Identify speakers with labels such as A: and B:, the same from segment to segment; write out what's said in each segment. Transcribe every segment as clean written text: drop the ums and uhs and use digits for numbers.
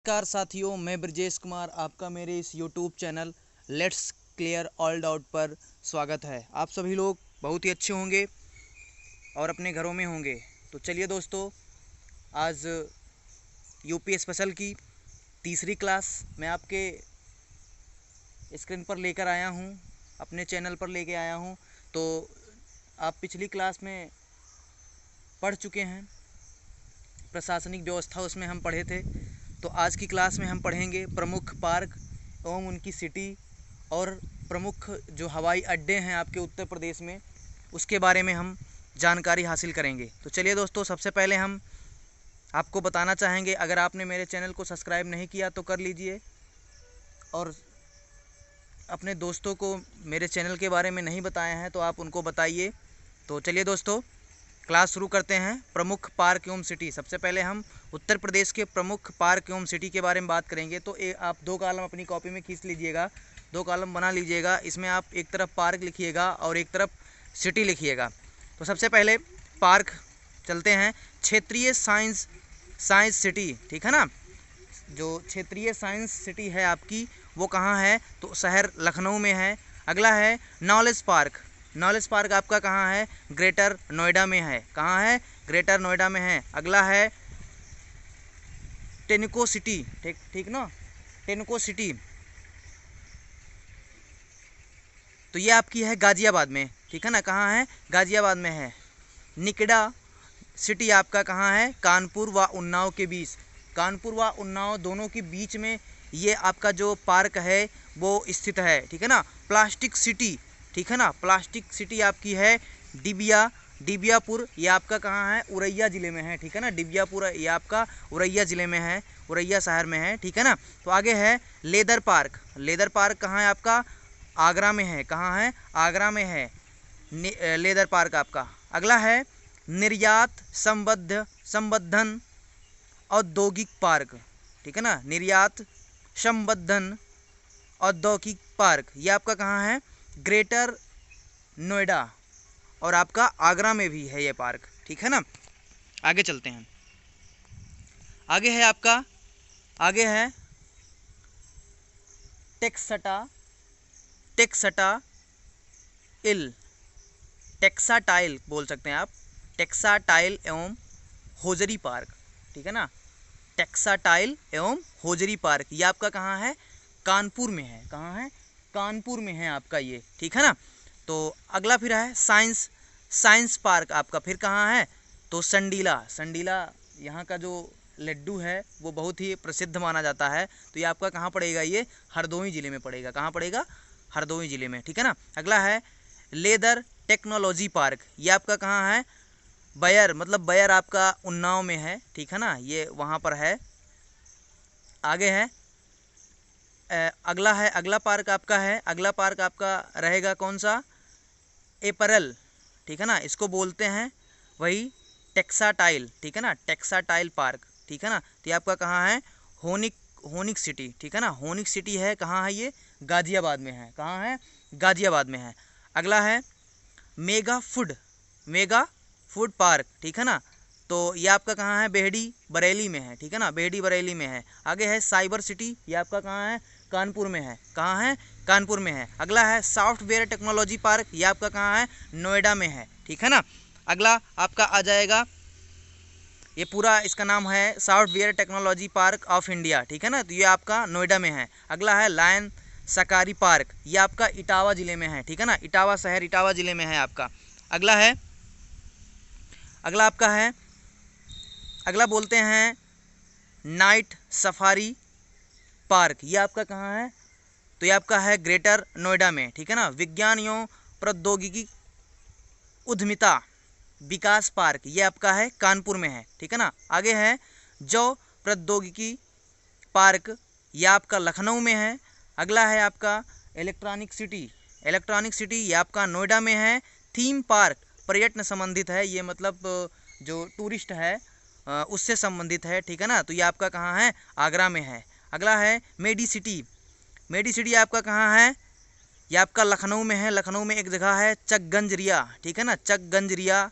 A: नमस्कार साथियों, मैं ब्रजेश कुमार, आपका मेरे इस YouTube channel let's clear all doubt पर स्वागत है। आप सभी लोग बहुत ही अच्छे होंगे और अपने घरों में होंगे। तो चलिए दोस्तों, आज यूपी स्पेशल की तीसरी क्लास मैं आपके स्क्रीन पर लेकर आया हूं, अपने चैनल पर लेके आया हूं। तो आप पिछली क्लास में पढ़ चुके हैं, प्रशासनिक व्यवस्था उसमें हम पढ़े थे। तो आज की क्लास में हम पढ़ेंगे प्रमुख पार्क एवं उनकी सिटी और प्रमुख जो हवाई अड्डे हैं आपके उत्तर प्रदेश में, उसके बारे में हम जानकारी हासिल करेंगे। तो चलिए दोस्तों, सबसे पहले हम आपको बताना चाहेंगे, अगर आपने मेरे चैनल को सब्सक्राइब नहीं किया तो कर लीजिए, और अपने दोस्तों को मेरे चैनल के बारे में नहीं बताया है तो आप उनको बताइए। तो चलिए दोस्तों, क्लास शुरू करते हैं। प्रमुख पार्क एवं सिटी। सबसे पहले हम उत्तर प्रदेश के प्रमुख पार्क एवं सिटी के बारे में बात करेंगे। तो आप दो कॉलम अपनी कॉपी में खींच लीजिएगा, दो कॉलम बना लीजिएगा। इसमें आप एक तरफ पार्क लिखिएगा और एक तरफ सिटी लिखिएगा। तो सबसे पहले पार्क चलते हैं। क्षेत्रीय साइंस सिटी, ठीक है ना। जो क्षेत्रीय साइंस सिटी है आपकी, वो कहाँ है? तो शहर लखनऊ में है। अगला है नॉलेज पार्क। नॉलेज पार्क आपका कहाँ है? ग्रेटर नोएडा में है। कहाँ है? ग्रेटर नोएडा में है। अगला है टेनको सिटी, ठीक ना, टेनको सिटी। तो ये आपकी है गाजियाबाद में, ठीक है ना। कहाँ है? गाजियाबाद में है। निकड़ा सिटी आपका कहाँ है? कानपुर व उन्नाव के बीच। कानपुर व उन्नाव दोनों के बीच में ये आपका जो पार्क है वो स्थित है, ठीक है ना। प्लास्टिक सिटी, ठीक है ना, प्लास्टिक सिटी आपकी है डिबियापुर। ये आपका कहाँ है? उरैया ज़िले में है, ठीक है ना। डिबियापुर ये आपका उरैया ज़िले में है, उरैया शहर में है, ठीक है ना। तो आगे है लेदर पार्क। लेदर पार्क कहाँ है आपका? आगरा में है। कहाँ है? आगरा में है लेदर पार्क आपका। अगला है निर्यात संवर्धन औद्योगिक पार्क, ठीक है ना। निर्यात संवर्धन औद्योगिक पार्क, ये आपका कहाँ है? ग्रेटर नोएडा और आपका आगरा में भी है ये पार्क, ठीक है ना। आगे चलते हैं। आगे है आपका, आगे है टेक्साटाइल बोल सकते हैं आप, टेक्साटाइल एवं होजरी पार्क, ठीक है ना। टेक्साटाइल एवं होजरी पार्क, ये आपका कहाँ है? कानपुर में है। कहाँ है? कानपुर में है आपका ये, ठीक है ना। तो अगला फिर है साइंस पार्क आपका, फिर कहाँ है? तो संडीला यहाँ का जो लड्डू है वो बहुत ही प्रसिद्ध माना जाता है। तो ये आपका कहाँ पड़ेगा? ये हरदोई ज़िले में पड़ेगा। कहाँ पड़ेगा? हरदोई ज़िले में, ठीक है ना। अगला है लेदर टेक्नोलॉजी पार्क। ये आपका कहाँ है? बयर आपका उन्नाव में है, ठीक है ना, ये वहाँ पर है। आगे है अगला पार्क आपका है, अगला पार्क आपका रहेगा कौन सा? एपरल, ठीक है ना, इसको बोलते हैं वही टेक्साटाइल, ठीक है ना, टेक्साटाइल पार्क, ठीक है ना। तो ये आपका कहाँ है? होनिक सिटी, ठीक है ना। होनिक सिटी है, कहाँ है ये? गाजियाबाद में है। कहाँ है? गाजियाबाद में है। अगला है मेगा फूड पार्क, ठीक है ना। तो ये आपका कहाँ है? बेहड़ी बरेली में है, ठीक है ना, बेहड़ी बरेली में है। आगे है साइबर सिटी, ये आपका कहाँ है? कानपुर में है। कहाँ है? कानपुर में है। अगला है सॉफ्टवेयर टेक्नोलॉजी पार्क, ये आपका कहाँ है? नोएडा में है, ठीक है ना। अगला आपका आ जाएगा, ये पूरा इसका नाम है software technology park of India, ठीक है ना। तो ये आपका नोएडा में है। अगला है लायन सकारी पार्क, ये आपका इटावा ज़िले में है, ठीक है ना, इटावा शहर इटावा ज़िले में है आपका। अगला बोलते हैं नाइट सफारी पार्क, ये आपका कहाँ है? तो ये आपका है ग्रेटर नोएडा में, ठीक है ना। विज्ञान एवं प्रौद्योगिकी उद्यमिता विकास पार्क, ये आपका है कानपुर में है, ठीक है ना। आगे है जौ प्रौद्योगिकी पार्क, ये आपका लखनऊ में है। अगला है आपका इलेक्ट्रॉनिक सिटी, ये आपका नोएडा में है। थीम पार्क पर्यटन संबंधित है, ये मतलब जो टूरिस्ट है उससे संबंधित है, ठीक है ना। तो ये आपका कहाँ है? आगरा में है। अगला है मेडी सिटी आपका कहाँ है? ये आपका लखनऊ में है। लखनऊ में एक जगह है चकगंजरिया, ठीक है ना, चकगंजरिया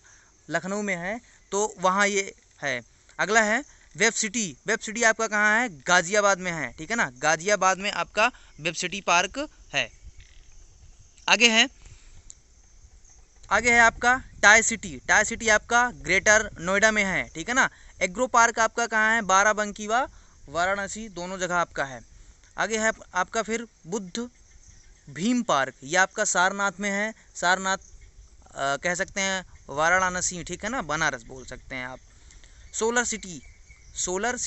A: लखनऊ में है, तो वहाँ ये है। अगला है वेब सिटी आपका कहाँ है? गाजियाबाद में है, ठीक है ना, गाजियाबाद में आपका वेब सिटी पार्क है। आगे है आपका टाई सिटी आपका ग्रेटर नोएडा में है, ठीक है ना। एग्रो पार्क आपका कहाँ है? बाराबंकी व वाराणसी दोनों जगह आपका है। आगे है आपका फिर बुद्ध भीम पार्क, ये आपका सारनाथ में है, सारनाथ कह सकते हैं, वाराणसी, ठीक है ना, बनारस बोल सकते हैं आप। सोलर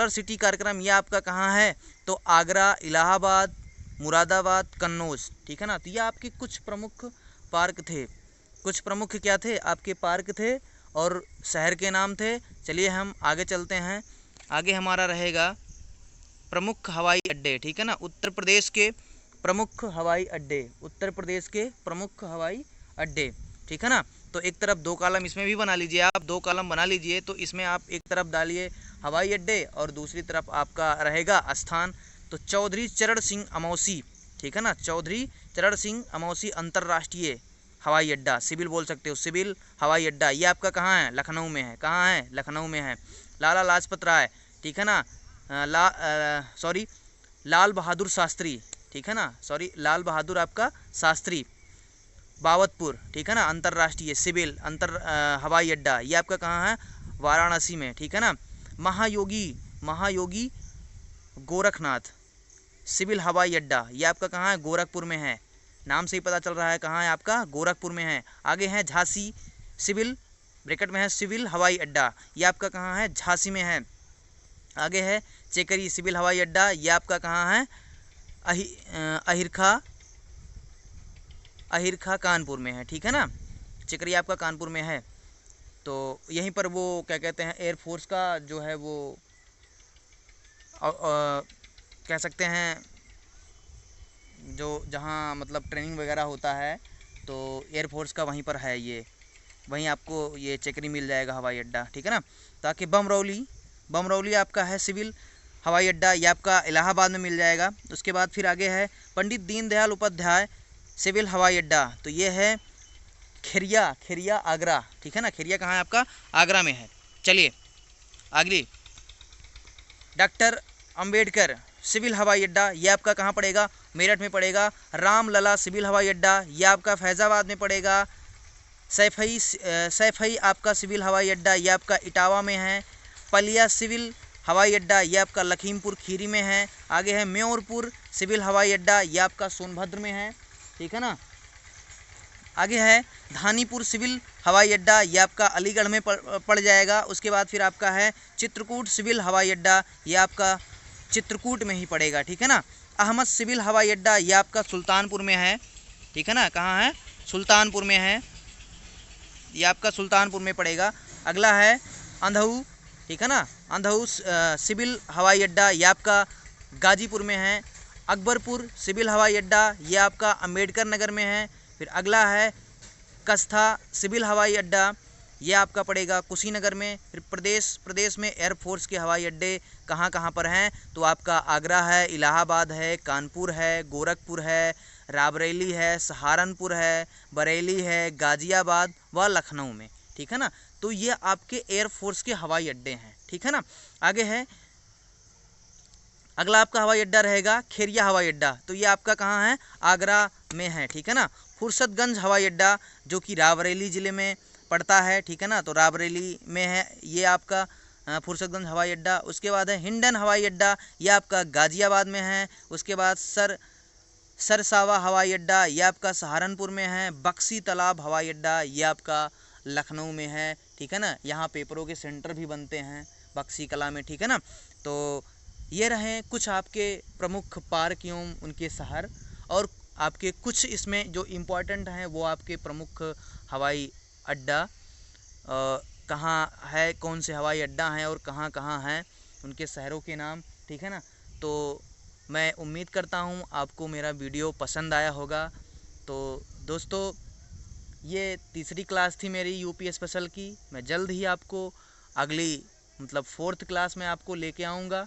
A: सिटी कार्यक्रम ये आपका कहाँ है? तो आगरा, इलाहाबाद, मुरादाबाद, कन्नौज, ठीक है ना। तो ये आपके कुछ प्रमुख पार्क थे, कुछ प्रमुख क्या थे? आपके पार्क थे और शहर के नाम थे। चलिए हम आगे चलते हैं। आगे हमारा रहेगा प्रमुख हवाई अड्डे, ठीक है ना, उत्तर प्रदेश के प्रमुख हवाई अड्डे, ठीक है ना। तो एक तरफ 2 कॉलम इसमें भी बना लीजिए, आप 2 कॉलम बना लीजिए। तो इसमें आप एक तरफ डालिए हवाई अड्डे और दूसरी तरफ आपका रहेगा स्थान। तो चौधरी चरण सिंह अमौसी, ठीक है ना, चौधरी चरण सिंह अमौसी अंतर्राष्ट्रीय हवाई अड्डा, सिविल बोल सकते हो, सिविल हवाई अड्डा, ये आपका कहाँ है? लखनऊ में है। कहाँ है? लखनऊ में है। लाला लाजपत राय, ठीक है ना, लाल बहादुर शास्त्री, ठीक है ना, लाल बहादुर आपका शास्त्री बावतपुर, ठीक है ना, अंतर्राष्ट्रीय सिविल हवाई अड्डा, ये आपका कहाँ है? वाराणसी में, ठीक है ना। महायोगी गोरखनाथ सिविल हवाई अड्डा, ये आपका कहाँ है? गोरखपुर में है। नाम से ही पता चल रहा है कहाँ है आपका? गोरखपुर में है। आगे है झांसी सिविल, ब्रैकेट में है सिविल हवाई अड्डा, ये आपका कहाँ है? झांसी में है। आगे है चेकरी सिविल हवाई अड्डा, ये आपका कहाँ है? अहिरखा कानपुर में है, ठीक है ना, चेकरी आपका कानपुर में है। तो यहीं पर वो क्या कहते हैं, एयरफोर्स का जो है वो कह सकते हैं, जो जहाँ मतलब ट्रेनिंग वगैरह होता है, तो एयरफोर्स का वहीं पर है ये, वहीं आपको ये चेकरी मिल जाएगा हवाई अड्डा, ठीक है ना। ताकि बमरौली आपका है सिविल हवाई अड्डा, ये आपका इलाहाबाद में मिल जाएगा। उसके बाद फिर आगे है पंडित दीनदयाल उपाध्याय सिविल हवाई अड्डा, तो ये है खेरिया आगरा, ठीक है ना, खेरिया कहाँ है आपका? आगरा में है। चलिए अगली, डॉक्टर अंबेडकर सिविल हवाई अड्डा, ये आपका कहाँ पड़ेगा? मेरठ में पड़ेगा। रामलला सिविल हवाई अड्डा, ये आपका फैज़ाबाद में पड़ेगा। सैफई आपका सिविल हवाई अड्डा, ये आपका इटावा में है। पलिया सिविल हवाई अड्डा, ये आपका लखीमपुर खीरी में है। आगे है म्योरपुर सिविल हवाई अड्डा, ये आपका सोनभद्र में है, ठीक है ना। आगे है धानीपुर सिविल हवाई अड्डा, ये आपका अलीगढ़ में पड़ जाएगा। उसके बाद फिर आपका है चित्रकूट सिविल हवाई अड्डा, ये आपका चित्रकूट में ही पड़ेगा, ठीक है ना। अहमद सिविल हवाई अड्डा, ये आपका सुल्तानपुर में है, ठीक है ना, कहाँ है? सुल्तानपुर में है, ये आपका सुल्तानपुर में पड़ेगा। अगला है अंधऊ, ठीक है ना, अंधऊ सिविल हवाई अड्डा, ये आपका गाजीपुर में है। अकबरपुर सिविल हवाई अड्डा, ये आपका अंबेडकर नगर में है। फिर अगला है कस्था सिविल हवाई अड्डा, ये आपका पड़ेगा कुशीनगर में। फिर प्रदेश में एयरफोर्स के हवाई अड्डे कहाँ कहाँ पर हैं? तो आपका आगरा है, इलाहाबाद है, कानपुर है, गोरखपुर है, रायबरेली है, सहारनपुर है, बरेली है, गाजियाबाद व लखनऊ में, ठीक है ना। तो ये आपके एयरफोर्स के हवाई अड्डे हैं, ठीक है ना। आगे है अगला आपका हवाई अड्डा रहेगा खेरिया हवाई अड्डा, तो ये आपका कहाँ है? आगरा में है, ठीक है ना। फुर्सतगंज हवाई अड्डा जो कि रायबरेली ज़िले में पड़ता है, ठीक है ना, तो रायबरेली में है ये आपका फुर्सतगंज हवाई अड्डा। उसके बाद है हिंडन हवाई अड्डा, ये आपका गाजियाबाद में है। उसके बाद सरसावा हवाई अड्डा, ये आपका सहारनपुर में है। बक्सी तालाब हवाई अड्डा, ये आपका लखनऊ में है, ठीक है ना। यहाँ पेपरों के सेंटर भी बनते हैं बक्सी कला में, ठीक है ना। तो ये रहे कुछ आपके प्रमुख पार्क एवं उनके शहर, और आपके कुछ इसमें जो इम्पोर्टेंट हैं वो आपके प्रमुख हवाई अड्डा कहाँ है, कौन से हवाई अड्डा हैं और कहाँ कहाँ हैं, उनके शहरों के नाम, ठीक है ना। तो मैं उम्मीद करता हूँ आपको मेरा वीडियो पसंद आया होगा। तो दोस्तों, ये तीसरी क्लास थी मेरी यूपी स्पेशल की। मैं जल्द ही आपको अगली मतलब 4th क्लास में आपको लेके आऊँगा,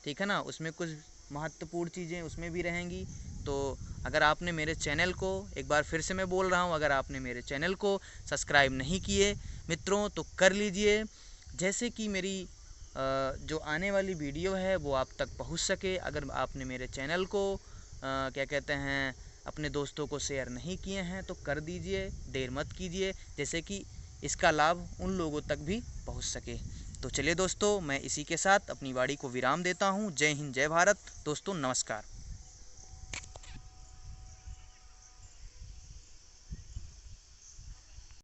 A: ठीक है ना। उसमें कुछ महत्वपूर्ण चीज़ें उसमें भी रहेंगी। तो अगर आपने मेरे चैनल को, एक बार फिर से मैं बोल रहा हूँ, अगर आपने मेरे चैनल को सब्सक्राइब नहीं किए मित्रों तो कर लीजिए। जैसे कि मेरी जो आने वाली वीडियो है वो आप तक पहुंच सके। अगर आपने मेरे चैनल को क्या कहते हैं अपने दोस्तों को शेयर नहीं किए हैं तो कर दीजिए, देर मत कीजिए, जैसे कि इसका लाभ उन लोगों तक भी पहुंच सके। तो चलिए दोस्तों, मैं इसी के साथ अपनी वाणी को विराम देता हूं। जय हिंद, जय भारत। दोस्तों नमस्कार।